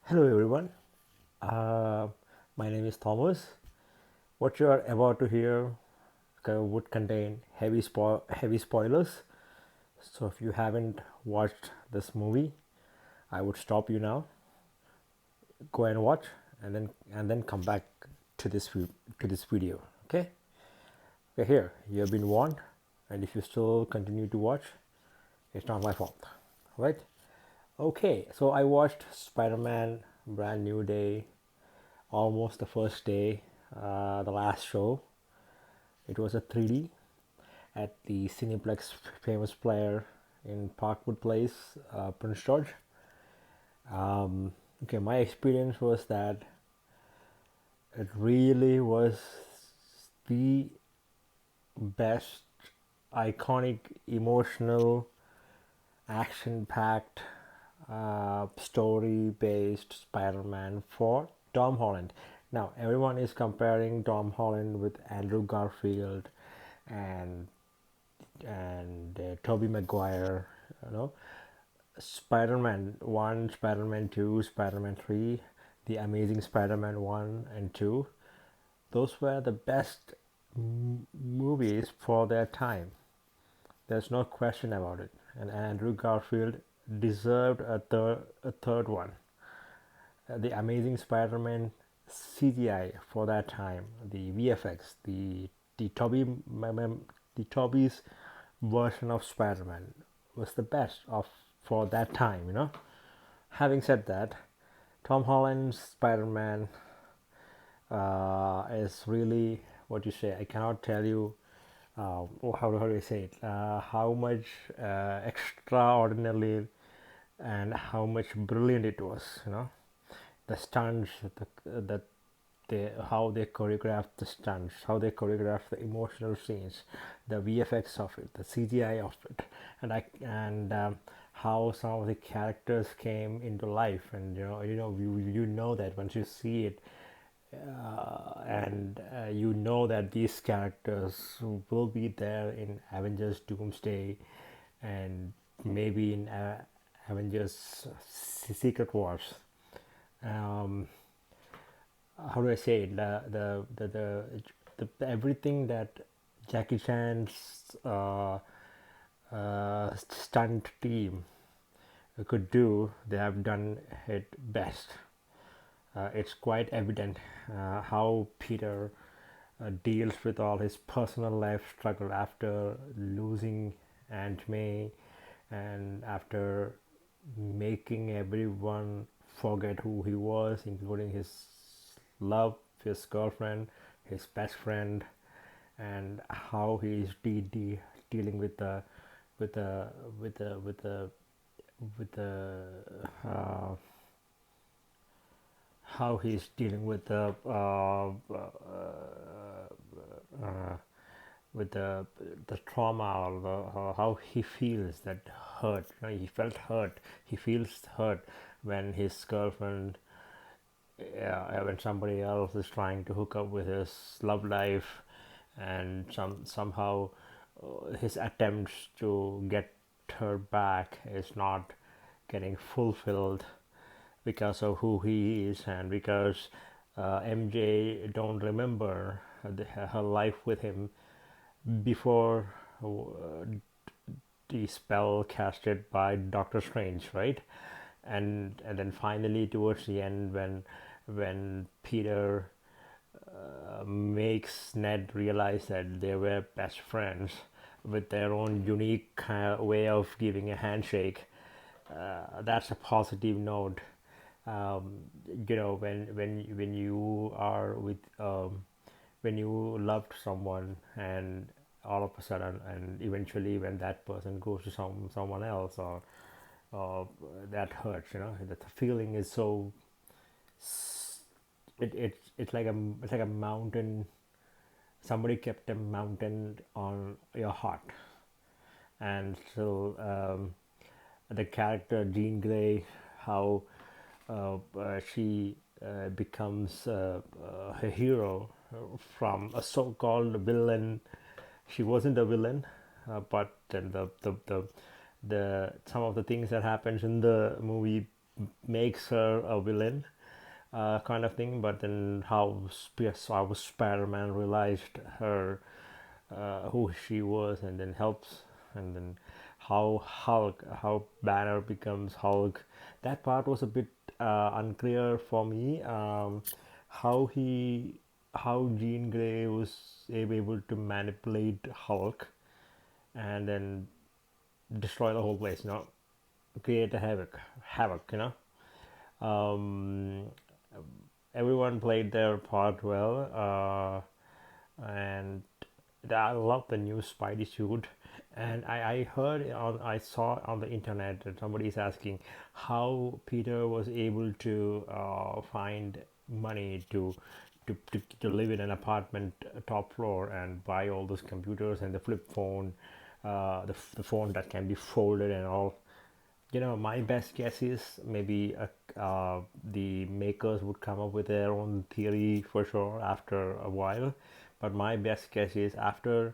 Hello everyone. Uh, my name is Thomas. What you are about to hear would contain heavy spoilers. So if you haven't watched this movie, I would stop you now. Go and watch, and then come back to this video. Okay? Okay, here you have been warned, and if you still continue to watch, it's not my fault, right? Okay, so I watched Spider-Man Brand New Day almost the first day, the last show. It was a 3D at the Cineplex Famous Player in Parkwood Place, Prince George. Okay, my experience was that it really was the best, iconic, emotional, action-packed, story-based Spider-Man for Tom Holland. Now, everyone is comparing Tom Holland with Andrew Garfield and Tobey Maguire. You know, Spider-Man 1, Spider-Man 2, Spider-Man 3, The Amazing Spider-Man 1 and 2. Those were the best movies for their time. There's no question about it. And Andrew Garfield deserved a third one. The Amazing Spider-Man CGI for that time, the VFX, the Tobey's version of Spider-Man was the best of for that time. Having said that, Tom Holland's Spider-Man is really what you say. I cannot tell you how do I say it? How much extraordinarily and how much brilliant it was. The stunts, how they choreographed the stunts, how they choreographed the emotional scenes, the VFX of it, the CGI of it, and how some of the characters came into life, and you know that once you see it, and you know that these characters will be there in Avengers Doomsday, and maybe in Avengers Secret Wars. Um, how do I say it? The everything that Jackie Chan's stunt team could do, they have done it best. It's quite evident how Peter deals with all his personal life struggle after losing Aunt May and after making everyone forget who he was, including his love, his girlfriend, his best friend, and how he is dealing with the with the with the with the with the how he's dealing with the trauma, or how he feels that hurt. He felt hurt. He feels hurt when his girlfriend, when somebody else is trying to hook up with his love life, and somehow his attempts to get her back is not getting fulfilled because of who he is, and because MJ don't remember her life with him before the spell casted by Doctor Strange, right? And then finally towards the end, when Peter makes Ned realize that they were best friends with their own unique way of giving a handshake. That's a positive note. um, when you are with when you loved someone, and all of a sudden, and eventually when that person goes to someone else, or that hurts. That the feeling is so, it's like a mountain. Somebody kept a mountain on your heart. And so the character Jean Grey, how she becomes a hero from a so-called villain. She wasn't a villain, but then the some of the things that happens in the movie makes her a villain, kind of thing. But then how Spider-Man realized her, who she was, and then helps, and then how Banner becomes Hulk. That part was a bit unclear for me. How he how Jean Grey was able to manipulate Hulk and then destroy the whole place, create a havoc, Um, Everyone played their part well, and I love the new Spidey suit. And I saw on the internet that somebody is asking how Peter was able to find money to live in an apartment top floor and buy all those computers and the flip phone, the phone that can be folded and all. My best guess is maybe the makers would come up with their own theory for sure after a while. But my best guess is after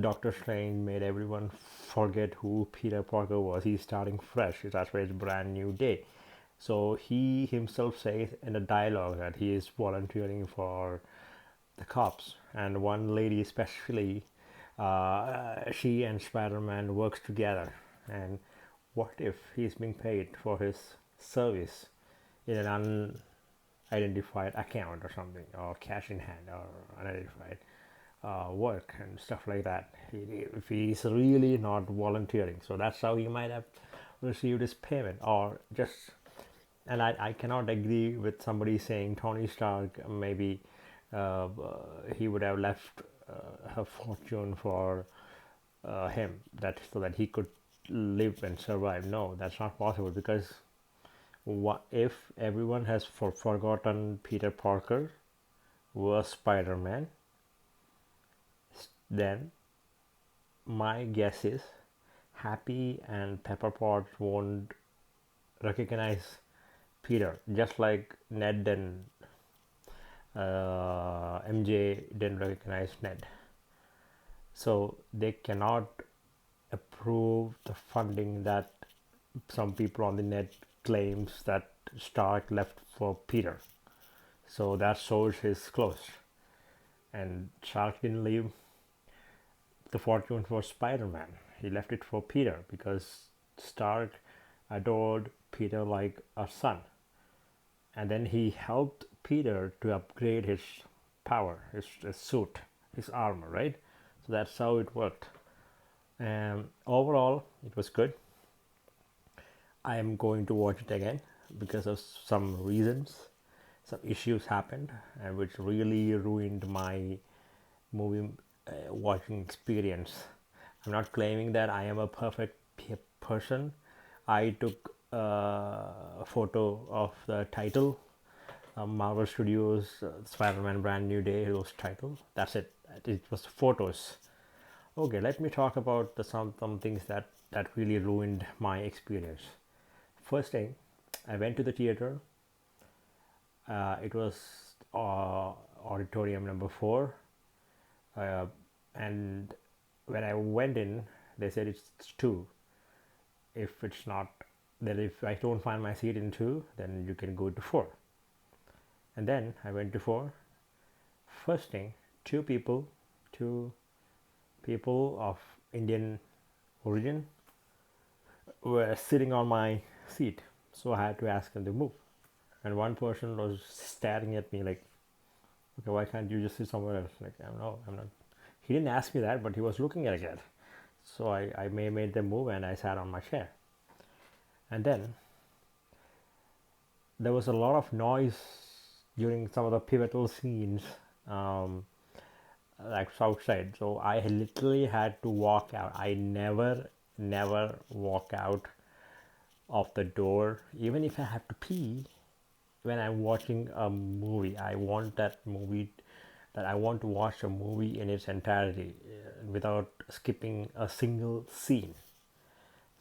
Doctor Strange made everyone forget who Peter Parker was, he's starting fresh. That's why it's a brand new day. So he himself says in a dialogue that he is volunteering for the cops, and one lady especially, she and Spider-Man works together. And what if he's being paid for his service in an unidentified account or something, or cash in hand, or unidentified work and stuff like that? If he's really not volunteering, so that's how he might have received his payment, or just. And I cannot agree with somebody saying Tony Stark maybe he would have left her fortune for him, that so that he could live and survive. No, that's not possible, because what if everyone has forgotten Peter Parker was Spider-Man? Then my guess is Happy and Pepper Potts won't recognize Peter, just like Ned and MJ didn't recognize Ned. So they cannot approve the funding that some people on the net claims that Stark left for Peter. So that source is closed. And Stark didn't leave the fortune for Spider-Man. He left it for Peter because Stark adored Peter like a son. And then he helped Peter to upgrade his power, his suit, his armor, right? So that's how it worked. And overall, it was good. I am going to watch it again because of some reasons. Some issues happened, and which really ruined my movie watching experience. I'm not claiming that I am a perfect person. I took a photo of the title, Marvel Studios Spider-Man Brand New Day, those titles. That's it. It was photos. Okay, let me talk about some things that really ruined my experience. First thing, I went to the theater. It was auditorium number 4, and when I went in, they said it's 2. If it's not, then if I don't find my seat in 2, then you can go to 4. And then I went to 4. First thing, two people of Indian origin were sitting on my seat, so I had to ask them to move. And one person was staring at me like, okay, why can't you just sit somewhere else? Like, I'm not. He didn't ask me that, but he was looking at it. So I made them move, and I sat on my chair. And then there was a lot of noise during some of the pivotal scenes, like outside. So I literally had to walk out. I never walk out of the door, even if I have to pee. When I'm watching a movie, I want to watch a movie in its entirety without skipping a single scene.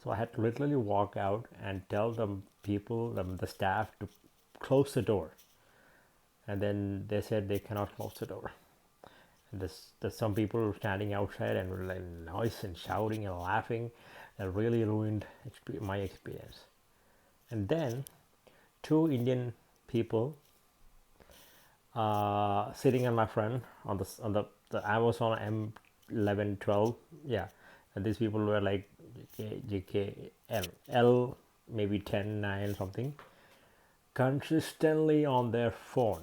So I had to literally walk out and tell the staff to close the door. And then they said they cannot close the door. And there's some people standing outside and were like noise and shouting and laughing. That really ruined my experience. And then two Indian people sitting on my friend on the Amazon M1112. Yeah, and these people were like L maybe 10 9 something, consistently on their phone.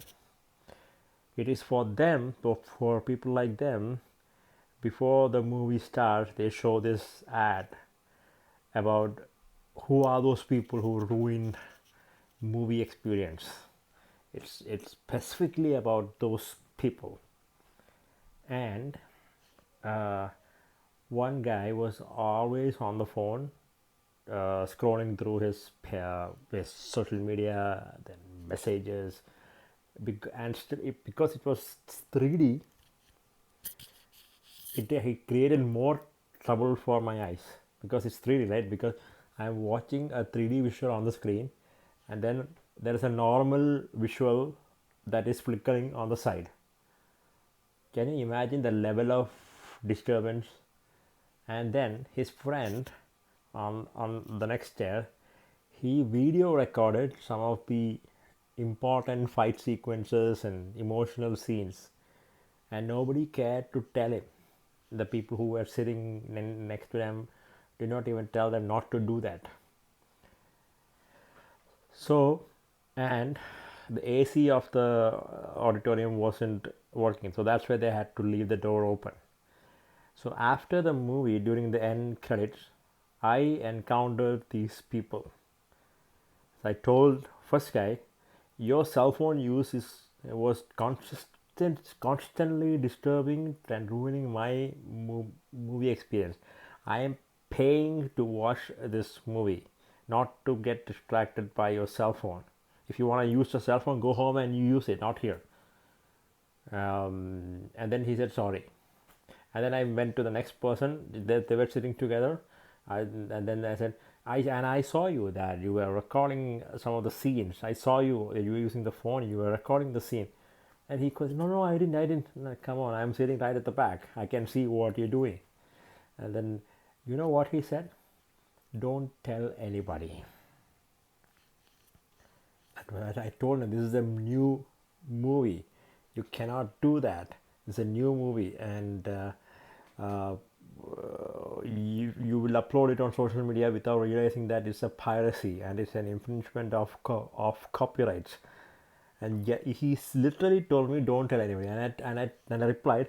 It is for them, for people like them. Before the movie starts, they show this ad about who are those people who ruin movie experience. It's specifically about those people. And uh, one guy was always on the phone, scrolling through his social media, then messages, and because it was 3D, it created more trouble for my eyes because it's 3D, right? Because I'm watching a 3D visual on the screen, and then there is a normal visual that is flickering on the side. Can you imagine the level of disturbance? And then his friend on the next chair, he video recorded some of the important fight sequences and emotional scenes, and nobody cared to tell him. The people who were sitting next to them did not even tell them not to do that. So, and the AC of the auditorium wasn't working, so that's why they had to leave the door open. So after the movie, during the end credits, I encountered these people. So I told first guy, your cell phone use was constantly disturbing and ruining my movie experience. I am paying to watch this movie, not to get distracted by your cell phone. If you want to use your cell phone, go home and you use it, not here. And then he said sorry. And then I went to the next person. They were sitting together. And then I said, I saw you that you were recording some of the scenes. I saw you were using the phone. You were recording the scene. And he goes, no, I didn't. No, come on, I'm sitting right at the back. I can see what you're doing. And then, you know what he said? Don't tell anybody. And I told him, this is a new movie. You cannot do that. It's a new movie, and uh, you will upload it on social media without realizing that it's a piracy and it's an infringement of copyrights. And yet he literally told me, don't tell anybody. And I replied,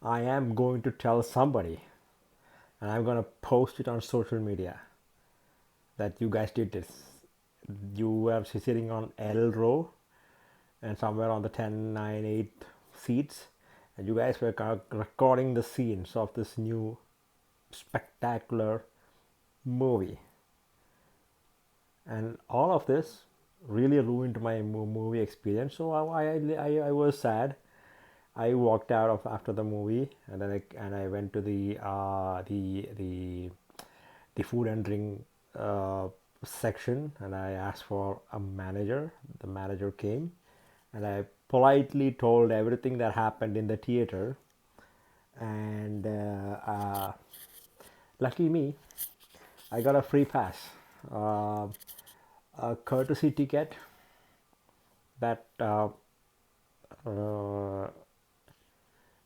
I am going to tell somebody, and I'm going to post it on social media that you guys did this. You were sitting on L row and somewhere on the 10 9 8 seats, and you guys were recording the scenes of this new spectacular movie, and all of this really ruined my movie experience. So I was sad. I walked out of after the movie, and then I went to the food and drink section, and I asked for a manager. The manager came, and I politely told everything that happened in the theater. And lucky me, I got a free pass, uh, a courtesy ticket that uh,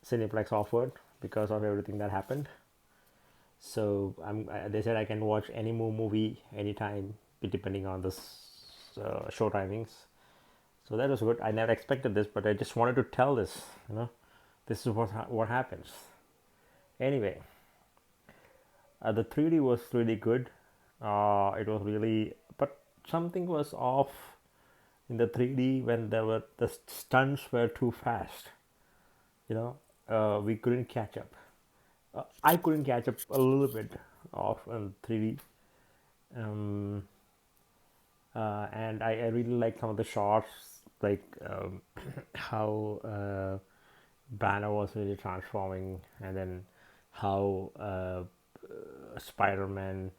Cineplex offered because of everything that happened. So they said I can watch any movie anytime, depending on the show timings. So that was good. I never expected this, but I just wanted to tell this. This is what happens. Anyway, the 3D was really good. It was really, but something was off in the 3D when the stunts were too fast. We couldn't catch up. I couldn't catch up a little bit off in 3D. Um, and I really like some of the shots, like how Banner was really transforming, and then how Spider-Man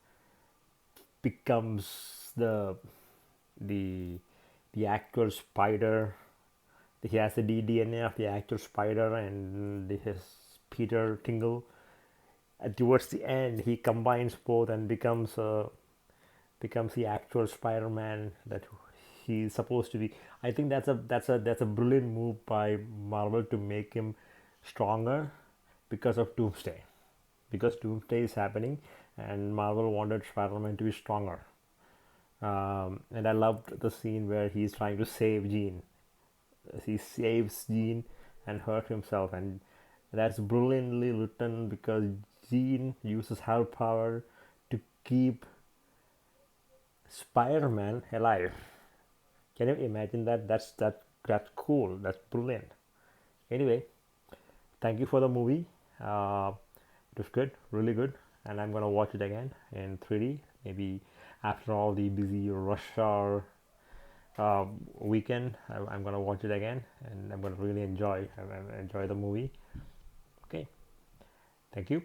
becomes the the actual spider. He has the DNA of the actual spider, and his Peter Tingle. And towards the end, he combines both and becomes the actual Spider-Man that he's supposed to be. I think that's a brilliant move by Marvel to make him stronger because of Doomsday, because Doomsday is happening, and Marvel wanted Spider-Man to be stronger. And I loved the scene where he's trying to save Jean. He saves Jean and hurt himself, and that's brilliantly written because Jean uses her power to keep Spider-Man alive. Can you imagine that? That's cool. That's brilliant. Anyway, thank you for the movie. It was good, really good, and I'm gonna watch it again in 3D. Maybe after all the busy rush hour weekend, I'm gonna watch it again, and I'm gonna really enjoy the movie. Okay, thank you.